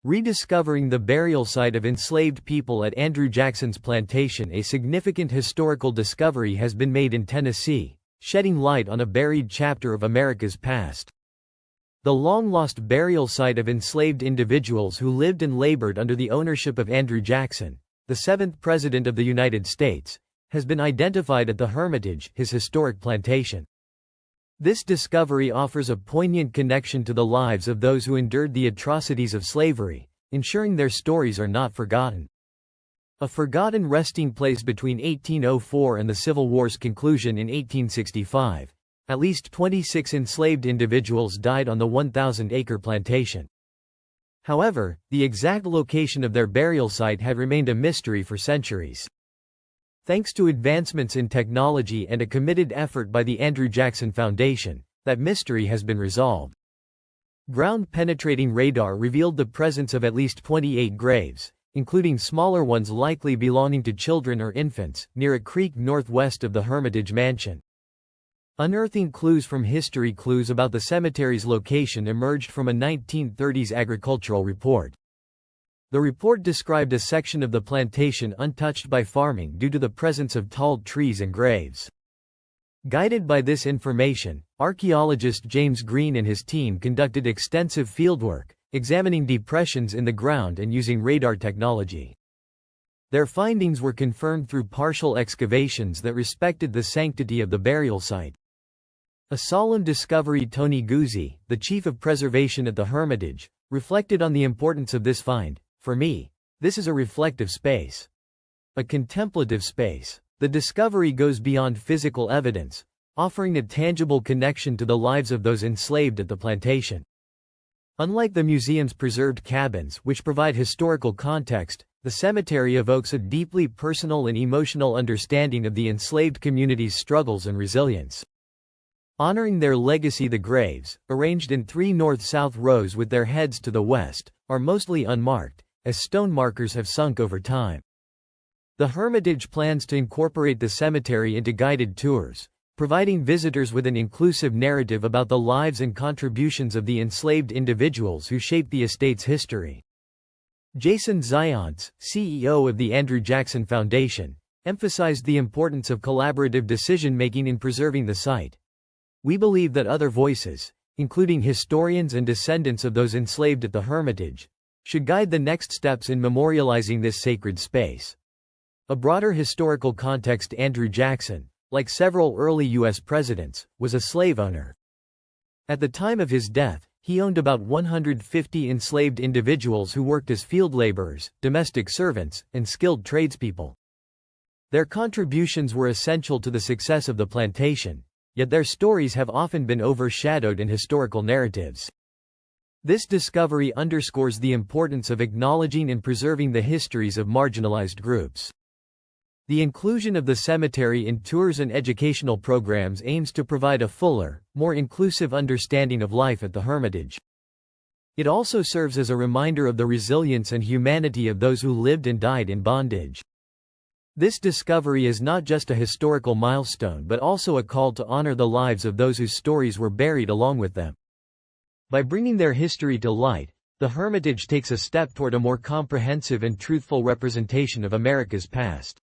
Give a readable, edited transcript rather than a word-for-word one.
Rediscovering the burial site of enslaved people at Andrew Jackson's plantation. A significant historical discovery has been made in Tennessee, shedding light on a buried chapter of America's past. The long-lost burial site of enslaved individuals who lived and labored under the ownership of Andrew Jackson, the seventh President of the United States, has been identified at the Hermitage, his historic plantation. This discovery offers a poignant connection to the lives of those who endured the atrocities of slavery, ensuring their stories are not forgotten. A forgotten resting place between 1804 and the Civil War's conclusion in 1865, at least 26 enslaved individuals died on the 1,000-acre plantation. However, the exact location of their burial site had remained a mystery for centuries. Thanks to advancements in technology and a committed effort by the Andrew Jackson Foundation, that mystery has been resolved. Ground-penetrating radar revealed the presence of at least 28 graves, including smaller ones likely belonging to children or infants, near a creek northwest of the Hermitage mansion. Unearthing clues from history. Clues about the cemetery's location emerged from a 1930s agricultural report. The report described a section of the plantation untouched by farming due to the presence of tall trees and graves. Guided by this information, archaeologist James Green and his team conducted extensive fieldwork, examining depressions in the ground and using radar technology. Their findings were confirmed through partial excavations that respected the sanctity of the burial site. A solemn discovery. Tony Guzzi, the chief of preservation at the Hermitage, reflected on the importance of this find. For me, this is a reflective space. A contemplative space. The discovery goes beyond physical evidence, offering a tangible connection to the lives of those enslaved at the plantation. Unlike the museum's preserved cabins, which provide historical context, the cemetery evokes a deeply personal and emotional understanding of the enslaved community's struggles and resilience. Honoring their legacy, the graves, arranged in 3 north-south rows with their heads to the west, are mostly unmarked, as stone markers have sunk over time. The Hermitage plans to incorporate the cemetery into guided tours, providing visitors with an inclusive narrative about the lives and contributions of the enslaved individuals who shaped the estate's history. Jason Zients, CEO of the Andrew Jackson Foundation, emphasized the importance of collaborative decision-making in preserving the site. We believe that other voices, including historians and descendants of those enslaved at the Hermitage, should guide the next steps in memorializing this sacred space. A broader historical context. Andrew Jackson, like several early U.S. presidents, was a slave owner. At the time of his death, he owned about 150 enslaved individuals who worked as field laborers, domestic servants, and skilled tradespeople. Their contributions were essential to the success of the plantation, yet their stories have often been overshadowed in historical narratives. This discovery underscores the importance of acknowledging and preserving the histories of marginalized groups. The inclusion of the cemetery in tours and educational programs aims to provide a fuller, more inclusive understanding of life at the Hermitage. It also serves as a reminder of the resilience and humanity of those who lived and died in bondage. This discovery is not just a historical milestone but also a call to honor the lives of those whose stories were buried along with them. By bringing their history to light, the Hermitage takes a step toward a more comprehensive and truthful representation of America's past.